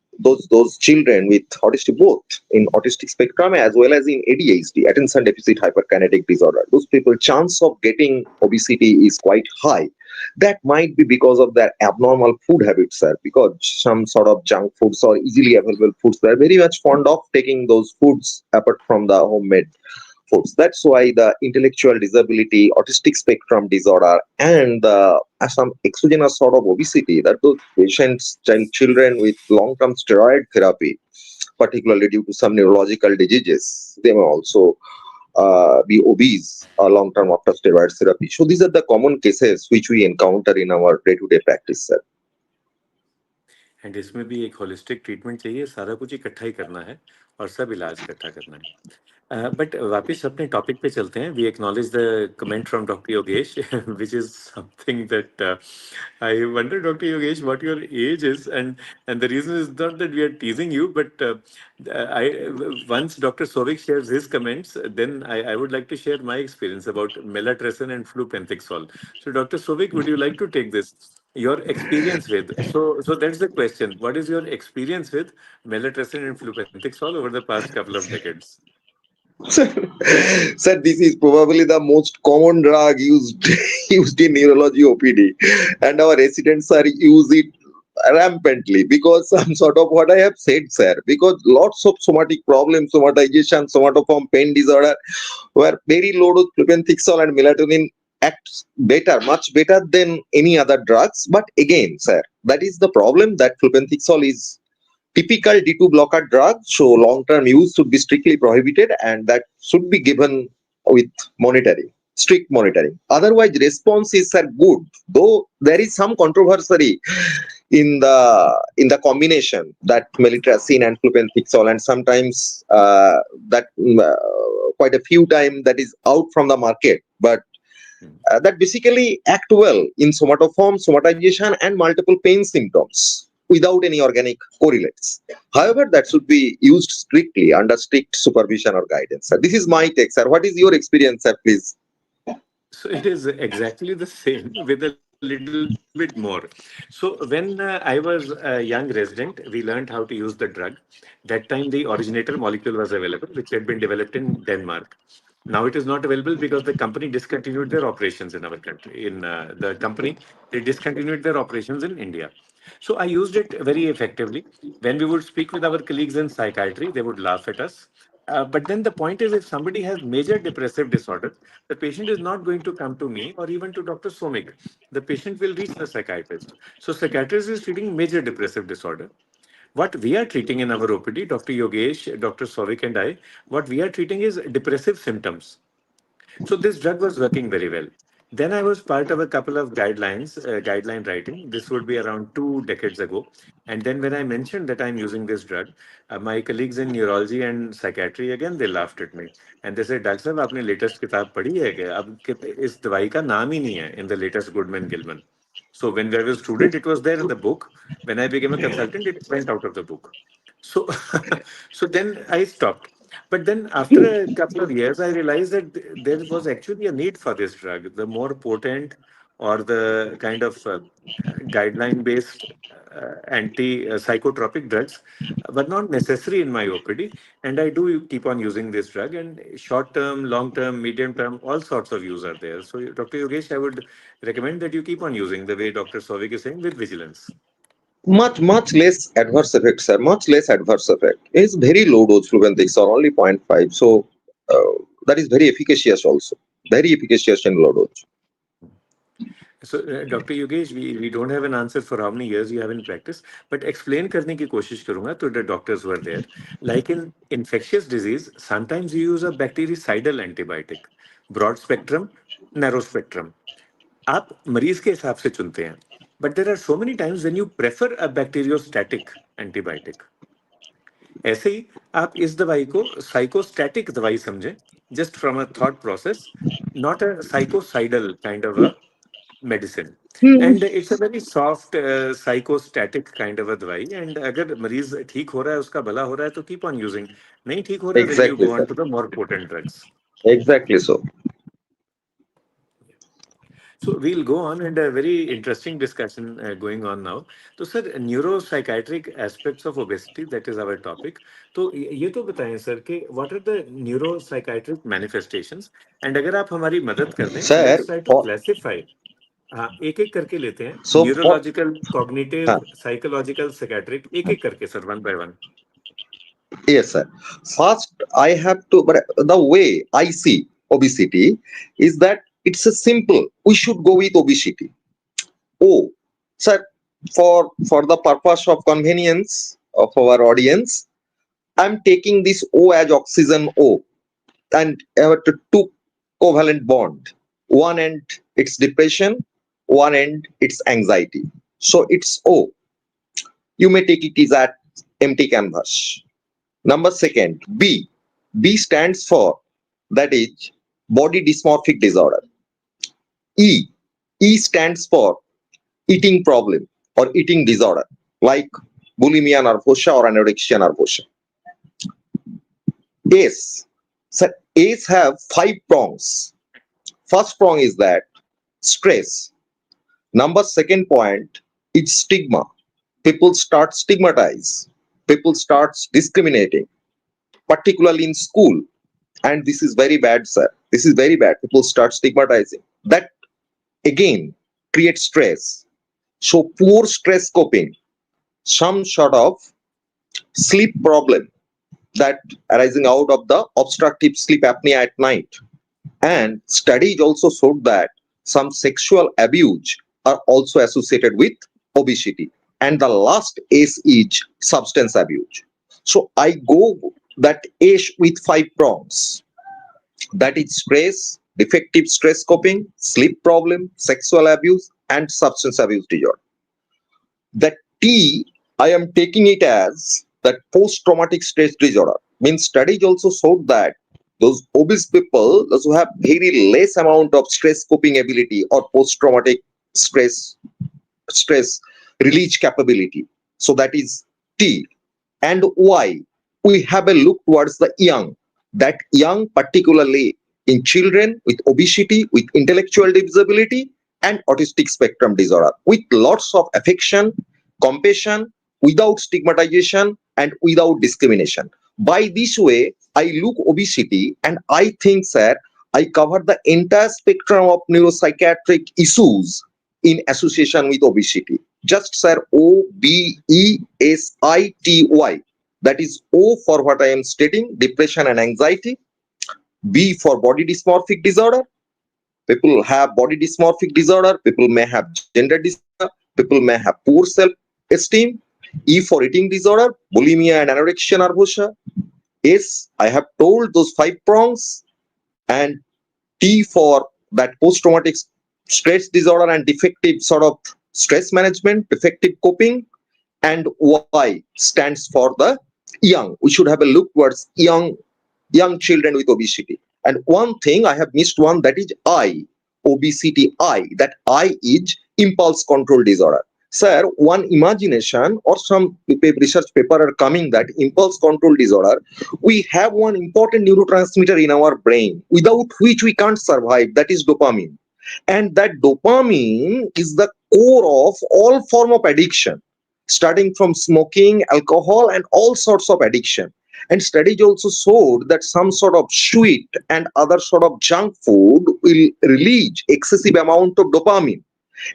children with autistic, both in autistic spectrum as well as in ADHD, attention deficit hyperkinetic disorder. Those people chance of getting obesity is quite high. That might be because of their abnormal food habits, sir, because some sort of junk foods or easily available foods, they're very much fond of taking those foods apart from the homemade foods. That's why the intellectual disability, autistic spectrum disorder, and some exogenous sort of obesity, that those patients, children with long-term steroid therapy, particularly due to some neurological diseases, they may also be obese long-term after steroid therapy. So these are the common cases which we encounter in our day-to-day practice, sir. And इसमें भी एक holistic treatment चाहिए, सारा कुछ इकट्ठा ही करना है और सब इलाज इकट्ठा करना है। बट वापस अपने टॉपिक पे चलते हैं। We acknowledge the comment from doctor Yogesh which is something that I wonder doctor Yogesh what your age is, and the reason is not that we are teasing you, but I once Dr. Sovik shares his comments, then I would like to share my experience about melatonin and flupentixol. So Dr. Sovik, would you like to take this? Your experience with, so that's the question. What is your experience with melatonin and flupentixol over the past couple of decades? Sir, this is probably the most common drug used used in neurology OPD, and our residents are use it rampantly because some sort of what I have said, sir. Because lots of somatic problems, somatization, somatoform pain disorder, where very low dose flupentixol and melatonin acts better, much better than any other drugs. But again, sir, that is the problem, that flupentixol is typical D2 blocker drug, so long-term use should be strictly prohibited, and that should be given with monitoring, strict monitoring. Otherwise, responses are good, though there is some controversy in the combination, that melitonin and flupentixol, and sometimes that quite a few times that is out from the market, but that basically act well in somatoform, somatization, and multiple pain symptoms without any organic correlates. However, that should be used strictly under strict supervision or guidance, sir. This is my take, sir. What is your experience, sir, please? So it is exactly the same with a little bit more. So when I was a young resident, we learned how to use the drug. That time the originator molecule was available, which had been developed in Denmark. Now it is not available because the company discontinued their operations in our country. In the company, they discontinued their operations in India. So I used it very effectively. When we would speak with our colleagues in psychiatry, they would laugh at us. But then the point is, if somebody has major depressive disorder, the patient is not going to come to me or even to Dr. Somik. The patient will reach the psychiatrist. So psychiatrist is treating major depressive disorder. What we are treating in our OPD, Dr. Yogesh, Dr. Sovik and I, what we are treating is depressive symptoms. So this drug was working very well. Then I was part of a couple of guideline writing. This would be around 2 decades ago. And then when I mentioned that I'm using this drug, my colleagues in neurology and psychiatry, again, they laughed at me. And they said, Doctor साहब आपने latest किताब पढ़ी है क्या? अब इस दवाई का नाम ही नहीं है in the latest Goodman Gilman. So when I was a student, it was there in the book. When I became a consultant, it went out of the book. So, so then I stopped. But then after a couple of years, I realized that there was actually a need for this drug. The more potent or the kind of guideline-based anti-psychotropic drugs were not necessary in my OPD. And I do keep on using this drug. And short-term, long-term, medium-term, all sorts of use are there. So, Dr. Yogesh, I would recommend that you keep on using the way Dr. Sovik is saying with vigilance. Much less adverse effects, sir. Much less adverse effect. It's very low dose flupentixol, only 0.5. So that is very efficacious also. Very efficacious in low dose. So, Dr. Yogesh, we don't have an answer for how many years you have in practice, but explain करने की कोशिश करूंगा to the doctors who are there. Like in infectious disease, sometimes you use a bactericidal antibiotic, broad spectrum, narrow spectrum. आप मरीज के हिसाब से चुनते हैं. But there are so many times when you prefer a bacteriostatic antibiotic. ऐसे ही आप इस दवाई को साइकोस्टैटिक दवाई समझें, just from a thought process, not a psychocidal kind of a medicine. And it's a very soft psychostatic kind of a दवाई. And अगर मरीज ठीक हो रहा है, उसका भला हो रहा है, तो keep on using. नहीं ठीक हो रहा है, then you Exactly, go sir. on to the more potent drugs. Exactly so. So we'll go on and a very interesting discussion going on now. तो sir neuropsychiatric aspects of obesity that is our topic. तो ये तो बताएं sir कि what are the neuropsychiatric manifestations, and अगर आप हमारी मदद कर दें, Sir, let's try to classify. हाँ, एक एक करके लेते हैं. so for neurological, huh, cognitive, psychological, psychiatric, एक एक करके sir, one by one. yes, sir. First, I have to, but the way I see obesity is that it's a simple. We should go with obesity. Oh, sir, for the purpose of convenience of our audience, I'm taking this O as oxygen O, and have two covalent bond. One end it's depression, one end it's anxiety. So it's O. You may take it as at empty canvas. Number second, B. B stands for, that is, body dysmorphic disorder. E. E stands for eating problem or eating disorder, like bulimia nervosa or anorexia nervosa. S. So A's have 5 prongs. First prong is that stress. Number second point, it's stigma. People start stigmatize. People starts discriminating, particularly in school. And this is very bad, sir. This is very bad. People start stigmatizing. That again creates stress. So poor stress coping, some sort of sleep problem that arising out of the obstructive sleep apnea at night. And studies also showed that some sexual abuse are also associated with obesity. And the last S is substance abuse. So I go that S with 5 prongs. That is stress, defective stress coping, sleep problem, sexual abuse, and substance abuse disorder. The T, I am taking it as that post-traumatic stress disorder. Means studies also showed that those obese people, those who have very less amount of stress coping ability or post-traumatic stress release capability. So that is T. And Y, we have a look towards the young. That young, particularly in children with obesity, with intellectual disability, and autistic spectrum disorder, with lots of affection, compassion, without stigmatization, and without discrimination. By this way, I look obesity, and I think, sir, I cover the entire spectrum of neuropsychiatric issues in association with obesity. Just, sir, OBESITY. That is O for what I am stating, depression and anxiety. B for body dysmorphic disorder. People have body dysmorphic disorder. People may have gender disorder. People may have poor self-esteem. E for eating disorder, bulimia and anorexia nervosa. S, I have told those 5 prongs. And T for that post-traumatic stress disorder and defective sort of stress management, defective coping. And Y stands for the young. We should have a look towards young children with obesity. And one thing I have missed one, that is I, obesity I. That I is impulse control disorder. Sir, one imagination or some research paper are coming that impulse control disorder, we have one important neurotransmitter in our brain without which we can't survive, that is dopamine. And that dopamine is the core of all form of addiction, starting from smoking, alcohol, and all sorts of addiction. And studies also showed that some sort of sweet and other sort of junk food will release excessive amount of dopamine.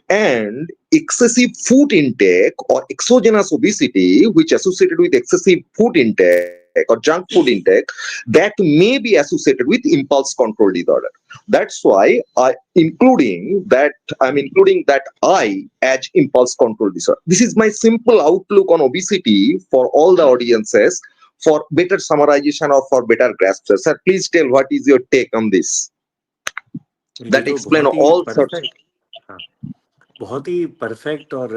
And excessive food intake or exogenous obesity, which associated with excessive food intake or junk food intake, that may be associated with impulse control disorder. That's why I'm including that I as impulse control disorder. This is my simple outlook on obesity for all the audiences, for better summarization or for better grasp. Sir, please tell what is your take on this. ये That तो explain बहुत ही all sorts. Perfect. हाँ, बहुत ही perfect और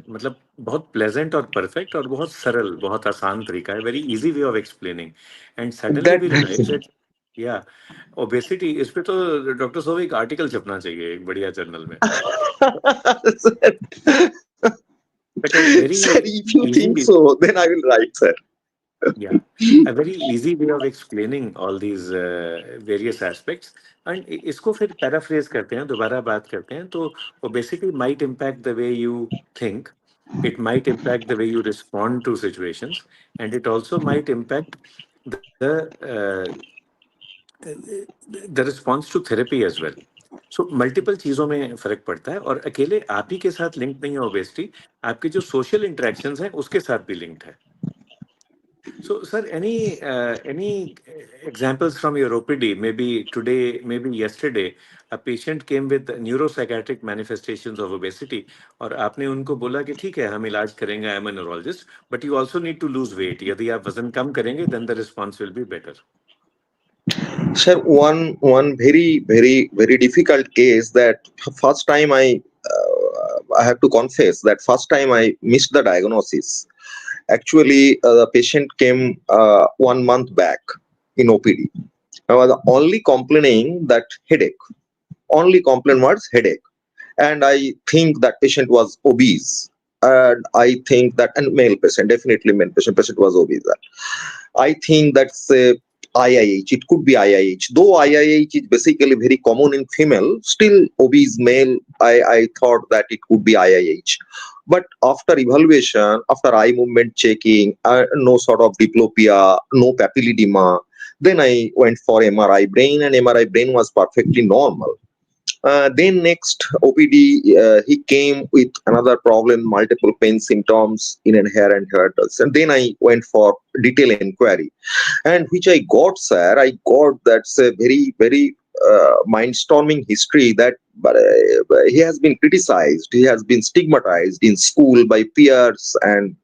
मतलब बहुत pleasant और perfect और बहुत सरल, बहुत आसान तरीका है, very easy way of explaining. And suddenly we realize that या ओबेसिटी, इस पे तो डॉक्टर साहब एक आर्टिकल छपना चाहिए एक बढ़िया जर्नल में. But very Sir, if you easy. think so, then I will write, sir. Yeah, a very easy way of explaining all these various aspects. And इसको फिर paraphrase करते हैं, दोबारा बात करते हैं, तो obesity might impact the way you think, it might impact the way you respond to situations, and it also might impact the the response to therapy as well. So multiple चीजों में फर्क पड़ता है, और अकेले आप ही के साथ लिंक नहीं है ओबेसिटी, आपके जो सोशल इंटरेक्शंस हैं उसके साथ भी लिंक्ड है. So, sir, any examples from your OPD? Maybe today, maybe yesterday, a patient came with neuropsychiatric manifestations of obesity, और आपने उनको बोला कि ठीक है हम इलाज करेंगे, I am a neurologist, but you also need to lose weight. यदि आप वजन कम करेंगे, then the response will be better. Sir, one very difficult case that first time I have to confess that first time I missed the diagnosis. Actually, the patient came 1 month back in OPD. I was only complaining that headache. Only complaint was headache, and I think that patient was obese. And I think that, and male patient, definitely male patient was obese. I think that's a IIH. It could be IIH. Though IIH is basically very common in female, still obese male, I thought that it could be IIH. But after evaluation, after eye movement checking, no sort of diplopia, no papilledema, then I went for MRI brain, and MRI brain was perfectly normal. Then next OPD, he came with another problem, multiple pain symptoms in an hair and hair dust. And then I went for detailed inquiry, and which I got, sir. I got that's a very mind-storming history that, but he has been criticized, he has been stigmatized in school by peers, and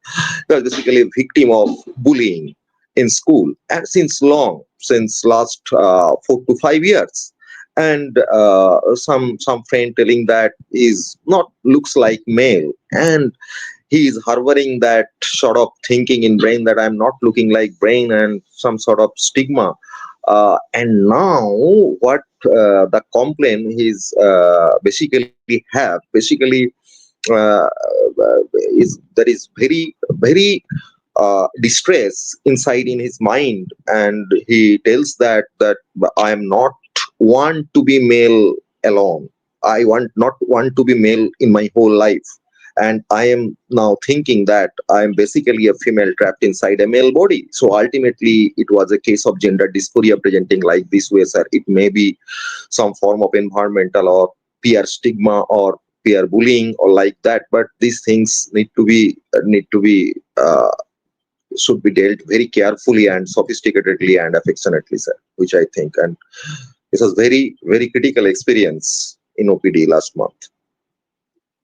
was basically a victim of bullying in school, and since last 4 to 5 years. And some friend telling that is not looks like male, and he is harboring that sort of thinking in brain that I'm not looking like brain, and some sort of stigma. And now what the complaint he's basically have basically uh, is there is very distress inside in his mind, and he tells that I am not want to be male alone. I want not want to be male in my whole life, and I am now thinking that I am basically a female trapped inside a male body. So ultimately, it was a case of gender dysphoria presenting like this way, sir. It may be some form of environmental or peer stigma or peer bullying or like that, but these things should be dealt very carefully and sophisticatedly and affectionately, sir, which I think. And this was very critical experience in OPD last month.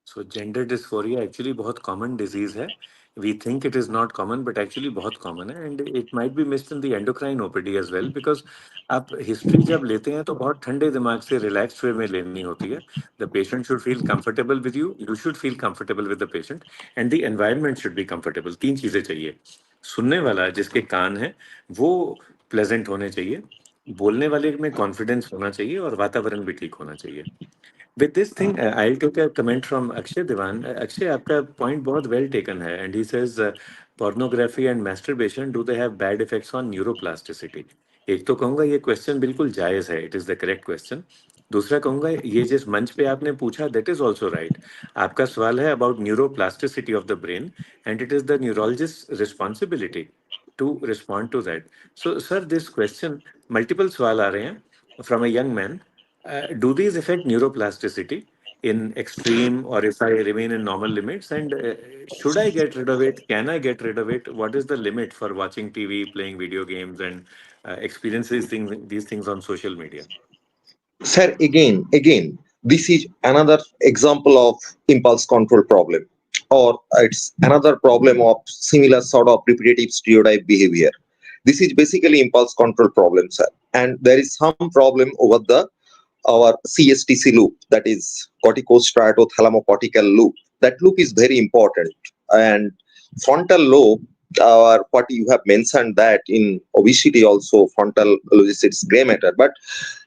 So gender dysphoria actually बहुत common disease है. We think it is not common, but actually बहुत common है, and it might be missed in the endocrine OPD as well, because आप history जब लेते हैं तो बहुत ठंडे दिमाग से relaxed way में लेनी होती है. The patient should feel comfortable with you. You should feel comfortable with the patient, and the environment should be comfortable. तीन चीजें चाहिए. सुनने वाला जिसके कान है वो pleasant होने चाहिए, बोलने वाले में confidence होना चाहिए, और वातावरण भी ठीक होना चाहिए. With this thing, I'll take a comment from Akshay Diwan. Akshay, आपका point बहुत well taken है, and he says pornography and masturbation, do they have bad effects on neuroplasticity? एक तो कहूँगा ये question बिल्कुल जायज़ है, it is the correct question. दूसरा कहूँगा ये जिस मंच पे आपने पूछा, that is also right. आपका सवाल है about neuroplasticity of the brain, and it is the neurologist's responsibility to respond to that. So, sir, this question, multiple सवाल आ रहे हैं from a young man. Do these affect neuroplasticity in extreme, or if I remain in normal limits? And should I get rid of it? Can I get rid of it? What is the limit for watching TV, playing video games, and these things on social media? Sir, again, this is another example of impulse control problem, or it's another problem of similar sort of repetitive stereotype behavior. This is basically impulse control problem, sir. And there is some problem over the our CSTC loop, that is corticostriatothalamocortical loop. That loop is very important. And frontal lobe, or what you have mentioned that in obesity also frontal lobe is gray matter, but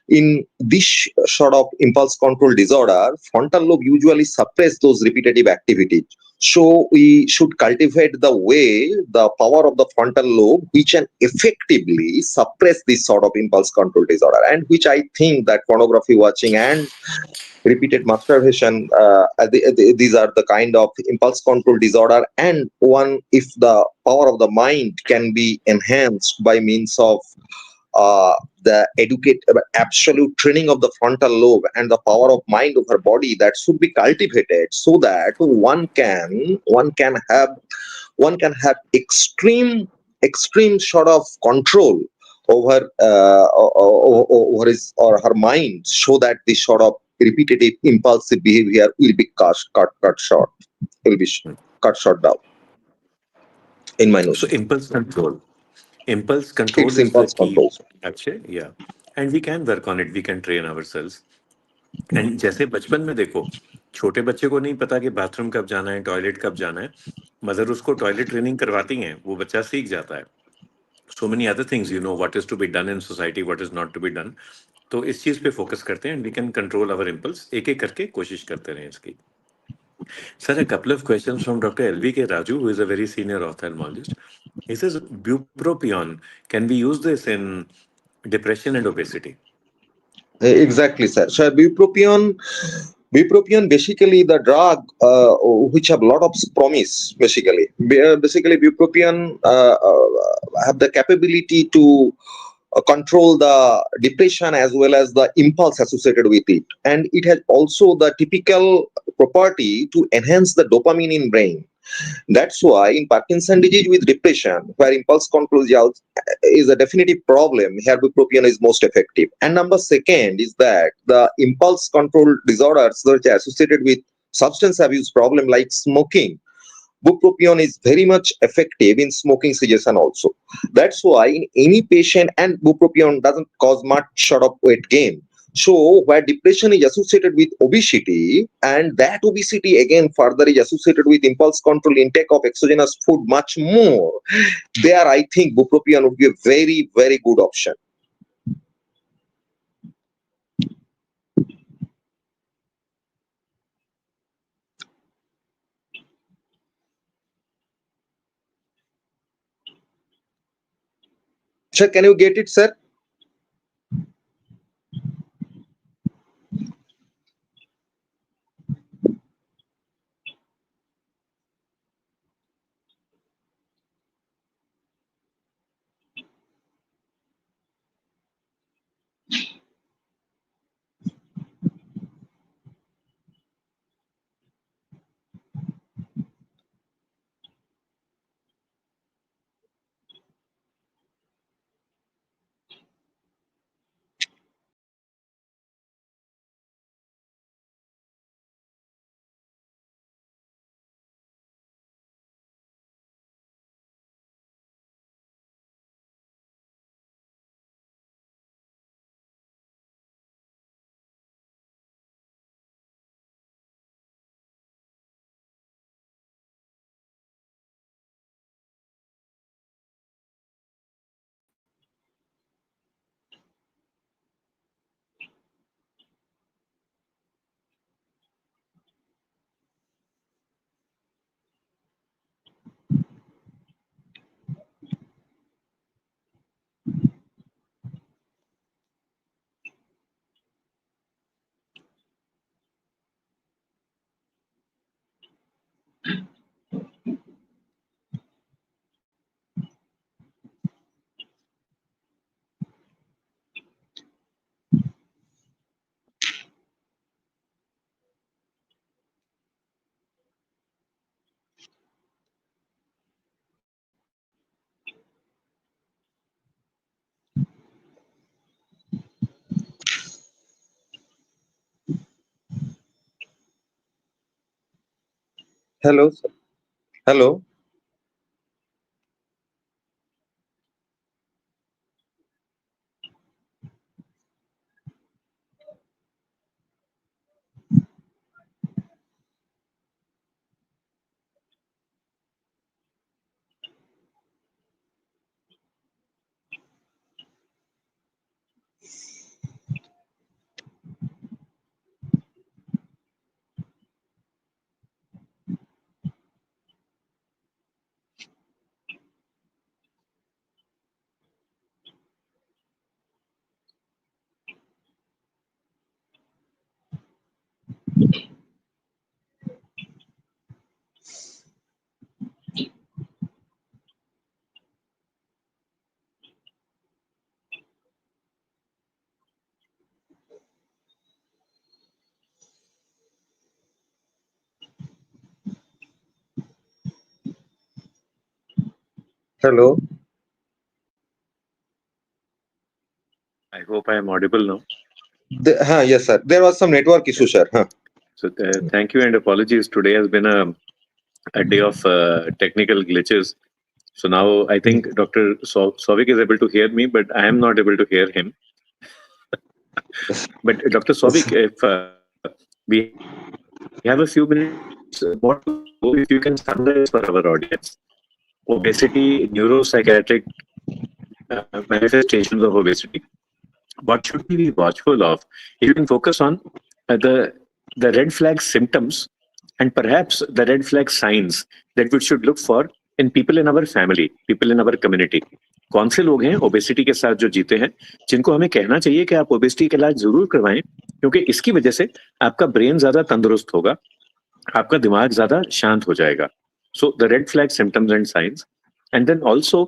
In this sort of impulse control disorder, frontal lobe usually suppress those repetitive activities. So we should cultivate the way the power of the frontal lobe, which can effectively suppress this sort of impulse control disorder, and which I think that pornography watching and repeated masturbation, these are the kind of impulse control disorder. And one, if the power of the mind can be enhanced by means of the educate absolute training of the frontal lobe and the power of mind over body, that should be cultivated, so that one can have extreme sort of control over over his or her mind, so that this sort of repetitive impulsive behavior will be cut short, will be cut short down, in my So notion. impulse control. Impulse control It's is the impulse key. control. Actually, yeah. And we can work on it. We can train ourselves. And जैसे बचपन में देखो, छोटे बच्चे को नहीं पता कि बाथरूम कब जाना है, टॉयलेट कब जाना है। मदर उसको टॉयलेट ट्रेनिंग करवाती हैं, वो बच्चा सीख जाता है। So many other things, you know what is to be done in society, what is not to be done. तो इस चीज पे फोकस करते हैं and we can control our impulse, एक एक करके कोशिश करते रहें इसकी। सर, a couple of questions from Dr. LVK Raju, who is a very senior ophthalmologist. He says bupropion, can we use this in depression and obesity? Exactly, sir. So bupropion basically the drug which have lot of promise. Basically bupropion have the capability to control the depression as well as the impulse associated with it, and it has also the typical property to enhance the dopamine in brain. That's why in Parkinson disease with depression, where impulse control is a definitive problem, here bupropion is most effective. And number second is that the impulse control disorders that are associated with substance abuse problem like smoking, bupropion is very much effective in smoking cessation also. That's why in any patient, and bupropion doesn't cause much sort of weight gain. So where depression is associated with obesity, and that obesity again further is associated with impulse control, intake of exogenous food much more, there I think bupropion would be a very, very good option. Sir, can you get it, sir? Hello, sir. Hello. Hello. I hope I am audible now. Yes, sir. There was some network issue, sir. So thank you and apologies. Today has been a day of technical glitches. So now I think Dr. Sovik is able to hear me, but I am not able to hear him. But Dr. Sovik, if we have a few minutes more to go, if you can summarize for our audience obesity, neuropsychiatric manifestations of obesity. What should we be watchful of? If you can focus on the red flag symptoms and perhaps the red flag signs that we should look for in people in our family, people in our community. कौन से लोग हैं obesity के साथ जो जीते हैं जिनको हमें कहना चाहिए कि आप ओबेसिटी का इलाज जरूर करवाएं क्योंकि इसकी वजह से आपका ब्रेन ज्यादा तंदुरुस्त होगा आपका दिमाग ज्यादा शांत हो जाएगा so the red flag symptoms and signs and then also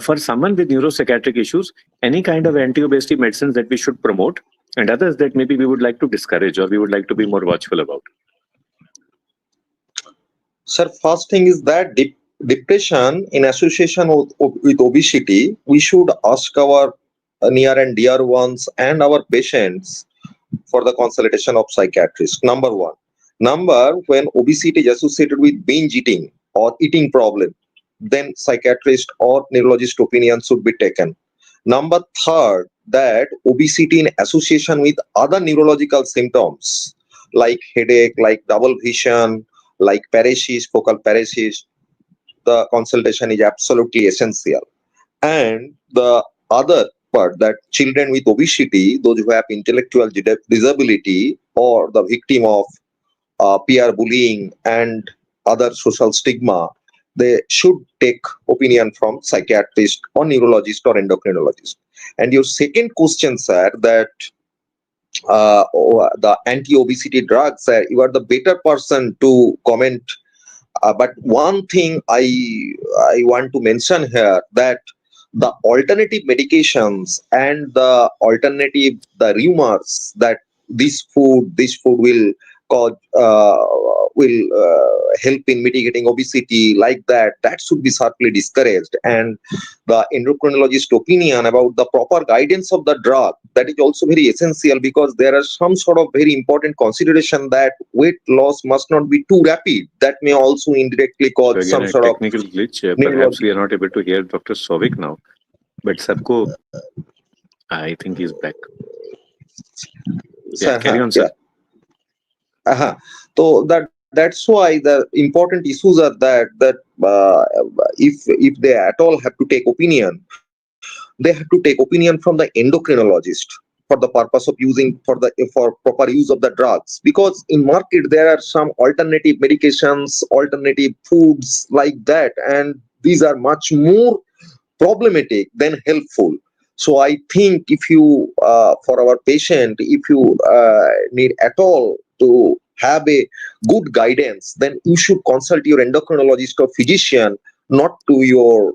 for someone with neuropsychiatric issues, any kind of anti-obesity medicines that we should promote, and others that maybe we would like to discourage or we would like to be more watchful about. Sir, first thing is that depression in association with obesity, we should ask our near and dear ones and our patients for the consultation of psychiatrist. Number one. Number, when obesity is associated with binge eating or eating problem, then psychiatrist or neurologist opinion should be taken. Number third, that obesity in association with other neurological symptoms like headache, like double vision, like paresis, focal paresis, the consultation is absolutely essential. And the other part, that children with obesity, those who have intellectual disability or the victim of peer bullying and other social stigma, they should take opinion from psychiatrist or neurologist or endocrinologist. And your second question, sir, that the anti-obesity drugs, you are the better person to comment. But one thing I want to mention here, that the alternative medications and the rumors that this food will cause will help in mitigating obesity, like that should be sharply discouraged. And the endocrinologist opinion about the proper guidance of the drug, that is also very essential, because there are some sort of very important consideration that weight loss must not be too rapid. That may also indirectly So cause again, some a sort of technical glitch. Perhaps we neurological. are not able to hear Dr. Sovik now, but Sabko, I think he's back. Yeah, carry on, sir. Yeah. So that's why the important issues are if they at all have to take opinion, they have to take opinion from the endocrinologist for the purpose of using for proper use of the drugs, because in market there are some alternative medications, alternative foods like that, and these are much more problematic than helpful. So I think if you for our patient, if you need at all to have a good guidance, then you should consult your endocrinologist or physician, not to your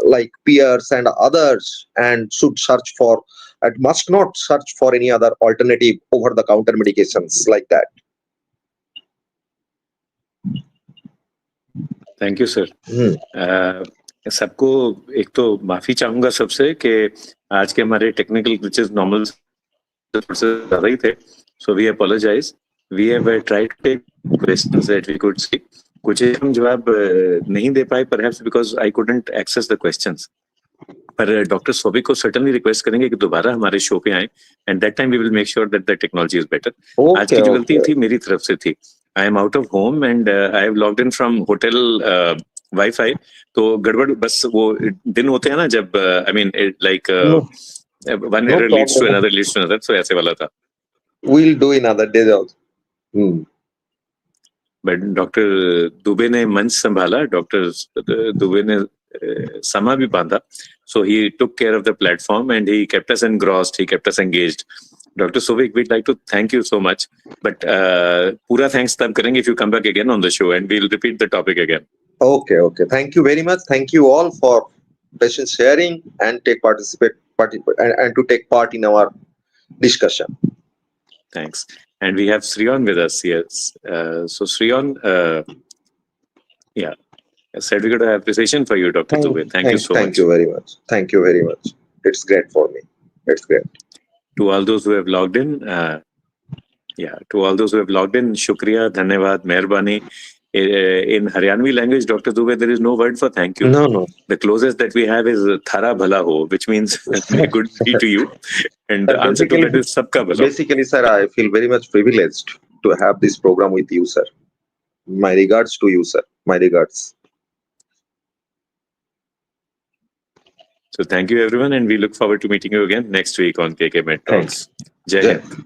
like peers and others, and should search for, and must not search for any other alternative over the counter medications like that. Thank you, sir. Hmm. सबको एक तो माफी चाहूंगा सबसे कि आज के हमारे टेक्निकल ग्लिचेस नॉर्मल से थोड़े से ज्यादा ही थे so we apologize we have tried to take questions that we could see कुछ हम जवाब नहीं दे पाए perhaps because I couldn't access the questions पर डॉक्टर सोबिक को सर्टेनली रिक्वेस्ट करेंगे कि दोबारा हमारे शो पे आए and that time we will make sure that the technology is better आज की जो गलती थी मेरी तरफ से थी I am out of home and I have logged in from hotel wifi तो गड़बड़ बस वो दिन होते हैं ना जब I mean like one error leads to another so ऐसे वाला था We'll do in other days also. But doctor Dubey ने मंच संभाला डॉक्टर दुबे ने समा भी बांधा so he took care of the platform and he kept us engrossed, he kept us engaged. Dr. Sovik, we'd like to thank you so much, but pura thanks tab karenge if you come back again on the show and we'll repeat the topic again. Okay. Thank you very much. Thank you all for patient sharing and and to take part in our discussion. Thanks. And we have Sriyan with us. Yes. So Sriyan, yeah. certificate of appreciation for you, Dr. Dubey. Thank you so Thank much. you very much. Thank you very much. It's great for me. It's great. To all those who have logged in, to all those who have logged in, shukriya, dhanyavad, mehrbani. In Haryanvi language, Dr. Dubey, there is no word for thank you. No. The closest that we have is thara bhala ho, which means may good be to you. And the answer to that is sabka bhala. Basically, sir, I feel very much privileged to have this program with you, sir. My regards to you, sir. My regards. So thank you, everyone, and we look forward to meeting you again next week on KK Med Talks. Jai Hind.